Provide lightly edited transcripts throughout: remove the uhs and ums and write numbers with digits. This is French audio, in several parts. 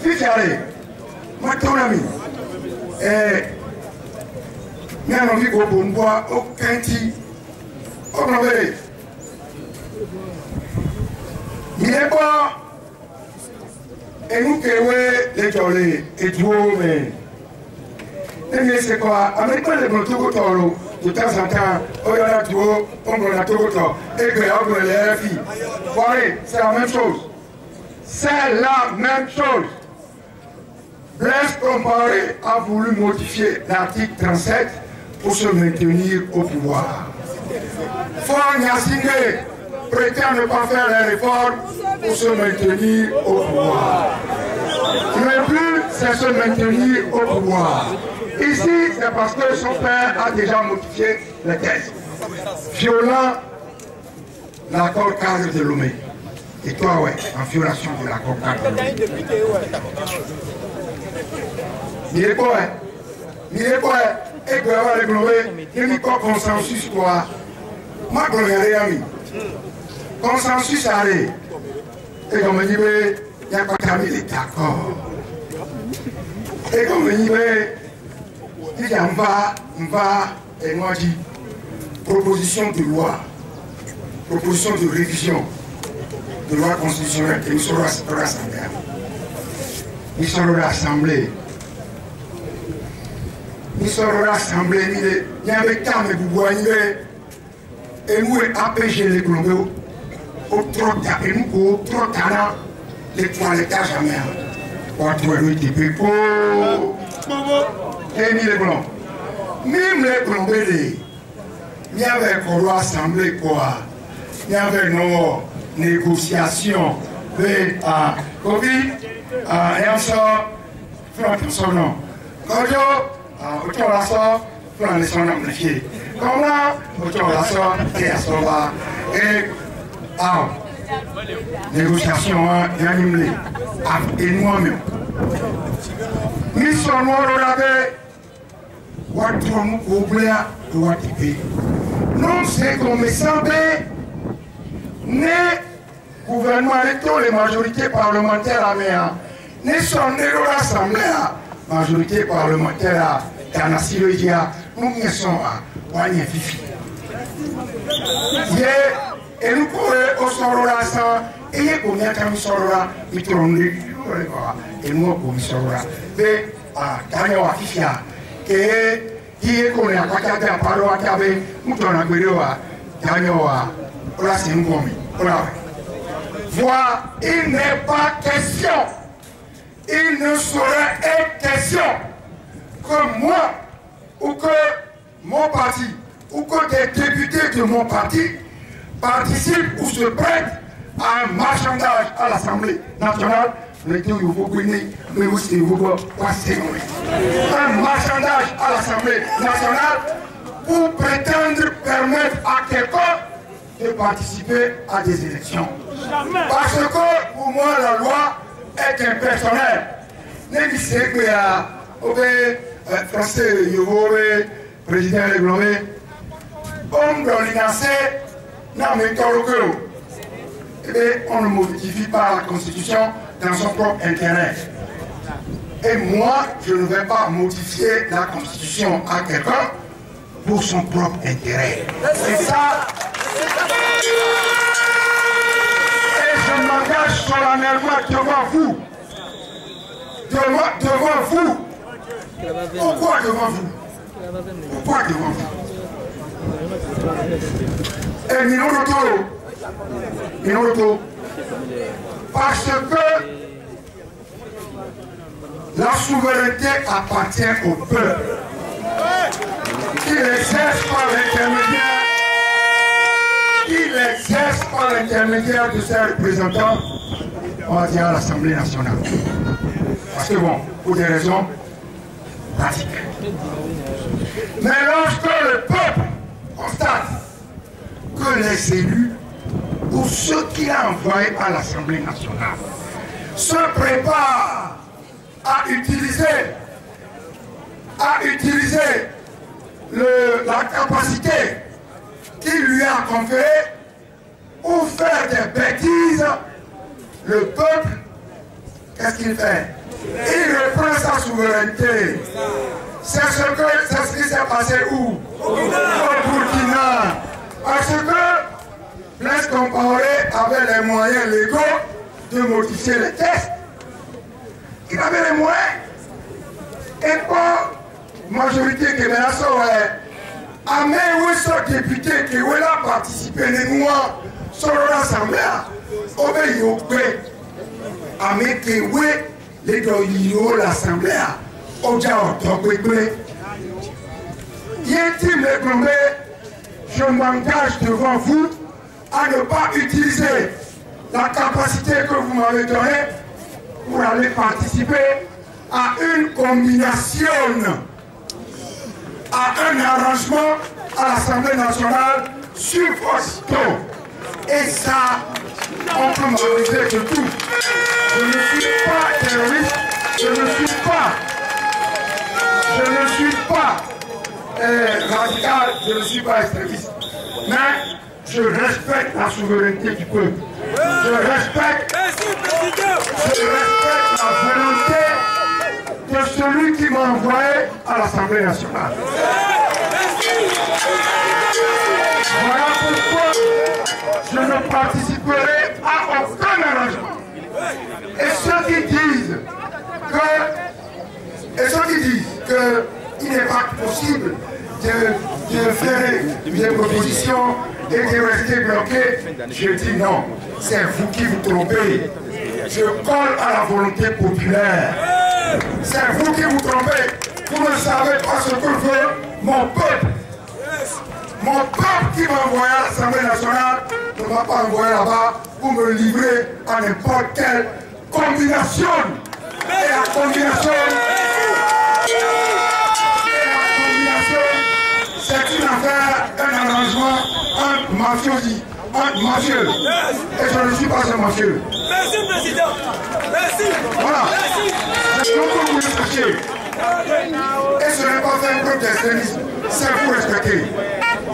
Fichare, moi ton ami, mais on vit au bon bois, au quinti, au mauvais. Il est pas, et nous qui les jolés, et tout, mais. Mais c'est quoi? Avec quoi les motos de temps en temps, on a tout, on a tout, et que on a les filles. Voyez, c'est la même chose. C'est la même chose. Blaise Compaoré a voulu modifier l'article 37 pour se maintenir au pouvoir. Faure Gnassingbé prétend ne pas faire les réformes pour se maintenir au pouvoir. Le but, c'est se maintenir au pouvoir. Ici, c'est parce que son père a déjà modifié les textes, violant l'accord cadre de Lomé. Et toi, ouais, en violation de l'accord cadre de Lomé. Mire quoi, mire quoi, et que avoir les Lomé, il n'y a pas consensus quoi. Moi, je n'ai rien mis. Consensus allez. Et comme je dis, il n'y a pas qu'à mettre d'accord. Et comme je dis, il y a et moi dit, proposition de loi, proposition de révision de loi constitutionnelle, et nous serons rassemblés. Nous serons rassemblés. Nous serons rassemblés. Il y a un temps, mais vous voyez, et nous, APG les Colombos, au trop tard, et nous, au trop tard, les toilettages à mer. Pour trouver le type, et ni les blancs. Même les Colombais, il y avait une assemblée quoi. Il y avait nos négociations avec Covid, et on sort, son nom. Quand on la sort, on son nom. Comme là, on la sort, et à son bas. Et négociation, il y a une et moi-même. Nous sommes là. Non, c'est comme semblait, né gouvernement électoral les majorités parlementaires à Méa, ne sont nés dans l'Assemblée, majorité parlementaire à Nasilogia, nous ne sommes pas, on y est fifi. Et nous pourrions au sort là, et nous avons sort là, nous tournons, et nous avons sort là. Mais, Daniel Afifia, qui est qu'on a pas à parler à Kabé, nous t'en avons Daniel, là c'est une gomme. Voilà, il n'est pas question, il ne saurait être question que moi, ou que mon parti, ou que des députés de mon parti participent ou se prêtent à un marchandage à l'Assemblée nationale. Mais aussi un marchandage à l'Assemblée nationale pour prétendre permettre à quelqu'un de participer à des élections. Parce que pour moi la loi est impersonnelle. Même si c'est que le français, le président Léglomé, on doit l'inancer dans mes torts. Et on ne modifie pas la Constitution dans son propre intérêt. Et moi, je ne vais pas modifier la Constitution à quelqu'un pour son propre intérêt. C'est ça. Et je m'engage solennellement devant vous. Devant vous. Pourquoi devant vous? Pourquoi devant vous? Et Minoto, parce que la souveraineté appartient au peuple. Il exerce par l'intermédiaire de ses représentants, on va dire à l'Assemblée nationale. Parce que bon, pour des raisons pratiques. Mais lorsque le peuple constate que les élus ou ceux qu'il a envoyés à l'Assemblée nationale se préparent à utiliser la capacité qu'il lui a conférée pour faire des bêtises, le peuple qu'est-ce qu'il fait? Il reprend sa souveraineté. C'est ce qui s'est passé où? Au Burkina. Parce que Blaise Compaoré avait les moyens légaux de modifier les textes. Il avait les moyens. Et pour majorité qui est là, à mes 800 députés qui ont participé, les noirs, sur l'Assemblée, obéi au paix. À mes qui ont les doyens l'Assemblée, au diable, intime les plombés, je m'engage devant vous à ne pas utiliser la capacité que vous m'avez donnée pour aller participer à une combination, à un arrangement à l'Assemblée nationale sur votre dos. Et ça, on peut m'arriver de tout. Je ne suis pas terroriste, je ne suis pas radical, je ne suis pas extrémiste. Mais je respecte la souveraineté du peuple. Je respecte la volonté de celui qui m'a envoyé à l'Assemblée nationale. Voilà pourquoi je ne participerai à aucun arrangement. Et ceux qui disent qu'il n'est pas possible de faire des propositions et de rester bloqué, je dis non, c'est vous qui vous trompez. Je colle à la volonté populaire. C'est vous qui vous trompez. Vous ne savez pas ce que veut mon peuple. Mon peuple qui m'a envoyé à l'Assemblée nationale ne m'a pas envoyé là-bas pour me livrer à n'importe quelle combination. Et la combination, c'est une affaire, un arrangement entre mafiosi, entre mafieux. Et je ne suis pas un mafieux. Merci, Président. Merci. Voilà. Merci. C'est ce que vous le sachez. Et ce n'est pas faire un preuve d'extrémisme. C'est vous respecter.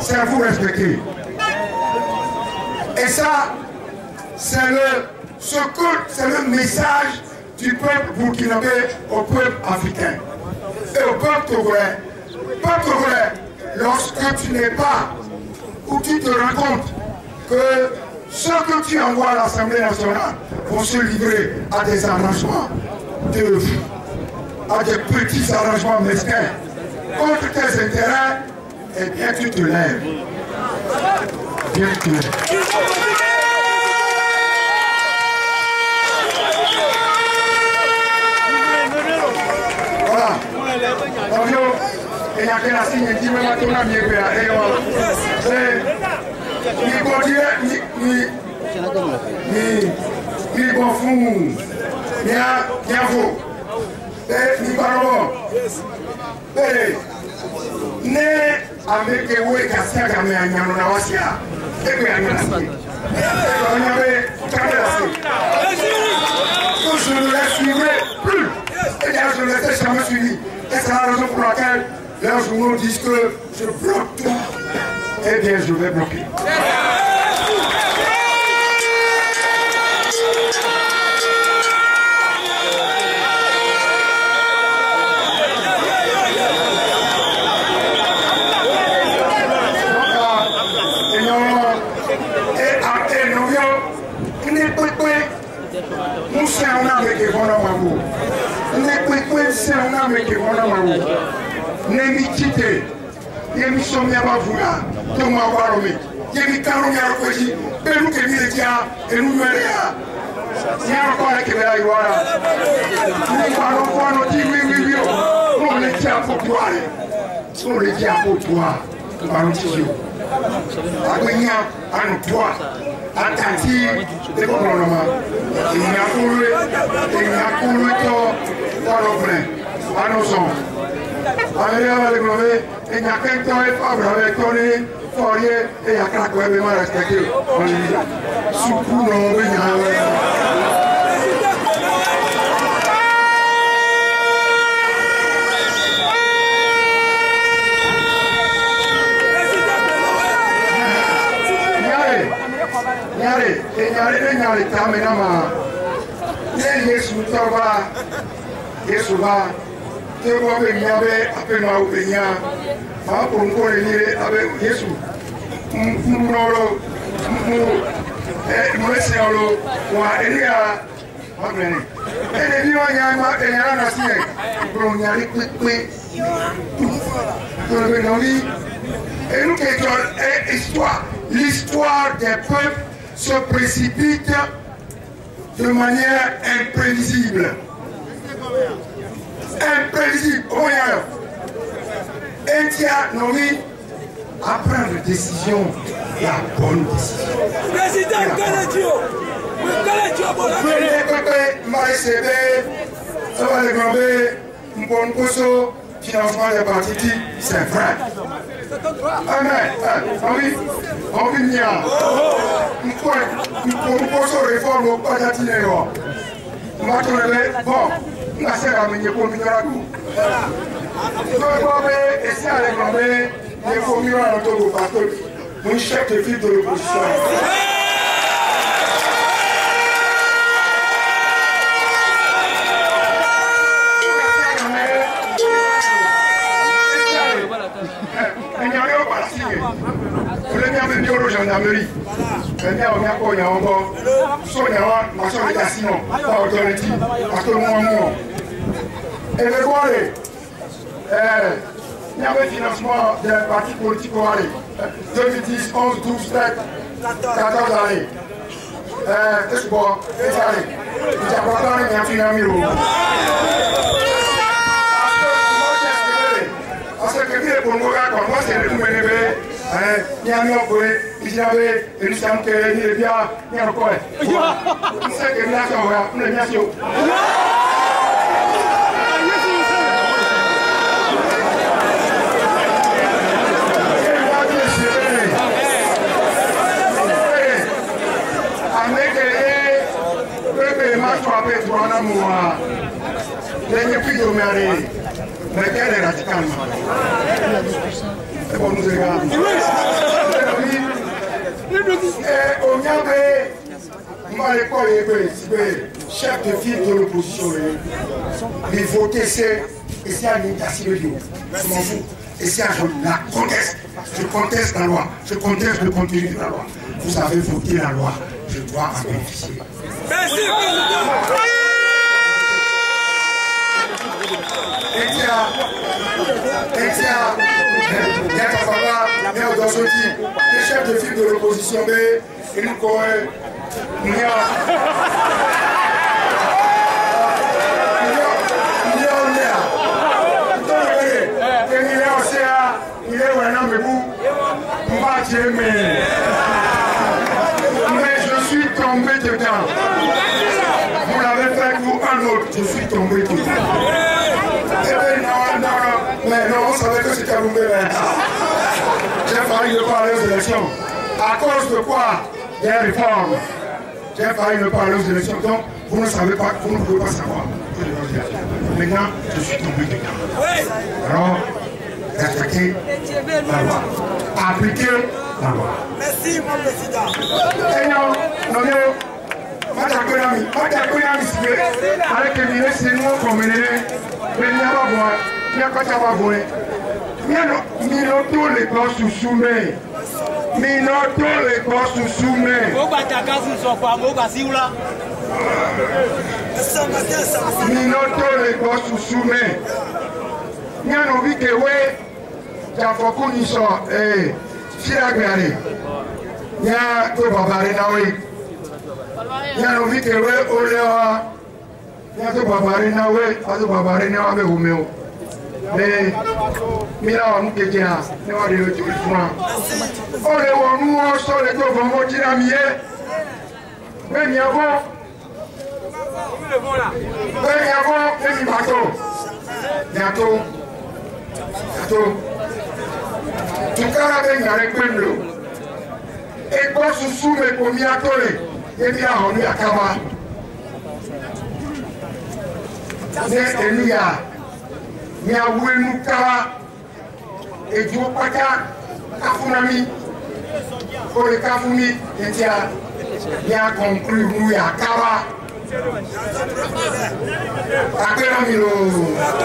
C'est vous respecter. Et ça, c'est le message du peuple burkinabé au peuple africain. Et au peuple togolais. Peuple togolais, lorsque tu n'es pas, ou tu te rends compte que ceux que tu envoies à l'Assemblée nationale vont se livrer à des arrangements, à des petits arrangements mesquins contre tes intérêts, eh bien tu te lèves. Bien tu te lèves. Voilà. Et il y a que la signe qui me l'a donné à mieux ni bon fou, ni un faux, ni baron, ni avec les ouïes cassées à la main, on a aussi à je ne les suivrai plus. Et d'ailleurs, je ne les ai jamais suivis. Et c'est la raison pour laquelle les journaux disent que je bloque tout. Eh bien, je vais bloquer. Tova, Yesuva, Teva Benyabe, Apena Benya, Mapunko, Yesu, Munoro, Muesiolo, Elia, Magni. Et les Yama et Yana Sieg, Bronyari quickly, et nous question l'histoire des peuples se précipite de manière imprévisible. Imprévisible. Et tiens, Nomi, à prendre une décision, la bonne décision. Président Kaladio, financement des partis, c'est vrai. Amen. Oui, on vit bien. Nous posons réforme au Patatinero. Bon, on a serré à mener pour Minarakou. Et si elle est grandée, il faut mieux à l'auto parce que mon chef de file de l'opposition. Gendarmerie. Et le volet, il y avait financement des partis politiques au Mali. 2010, 11, 12, 13, 14 années. C'est bon, c'est allé. Il y a pas de temps, il y a un parce que pour moi, c'est le Mouénébé. Il y a un homme qui avait une chambre qui est bien, il y a un coin. C'est que nous avons une nation. Mais quel est radicalement? C'est bon, nous regardons. Et on y avait, moi, l'école est chef de file de l'opposition. Mais voter, c'est un initiative de Dieu. Je m'en fous. Et c'est la conteste. Je conteste la loi. Je conteste le contenu de la loi. Vous avez voté la loi. Je dois en bénéficier. Merci, président. Le chef de file de l'opposition B, et nous connaissons. Il est un homme mais je suis tombé dedans. Vous l'avez fait pour un autre, je suis tombé dedans. Mais non, on savait que c'était Kaboumé. J'ai failli ne pas aller aux élections. À cause de quoi? Des réformes. J'ai failli ne pas aller aux élections. Donc, vous ne savez pas, vous ne pouvez pas savoir. Maintenant, je suis tombé dedans. Alors, respectez la loi. Appliquez la loi. Merci, mon président. Et non, avec les ministres, c'est nous qu'on menait. Mais il n'y a pas besoin. Il n'y a pas besoin. Minoto les gosses sous soumet. Minoto les gosses sous soumet. Minoto les gosses sous soumet. Nous avons vu que oui, il y a beaucoup de gens. Si la guerre, il y a tout babaré là oui. Il y a vu que oui, il y a tout babaré là oui, tout babaré là avec vous même. Mais mira on que dia ne wa de tout fuma o le wonu o so le to bon mo jira mi e be mi abo be mi bato bientôt tu cara be ngare kwendo e ko susu me ko mi atole e bi a onu akaba ne eluya ni awenu kawa eju pata kafunami o le kafuni etia ya conclure nous ya kawa Agbera mi lo.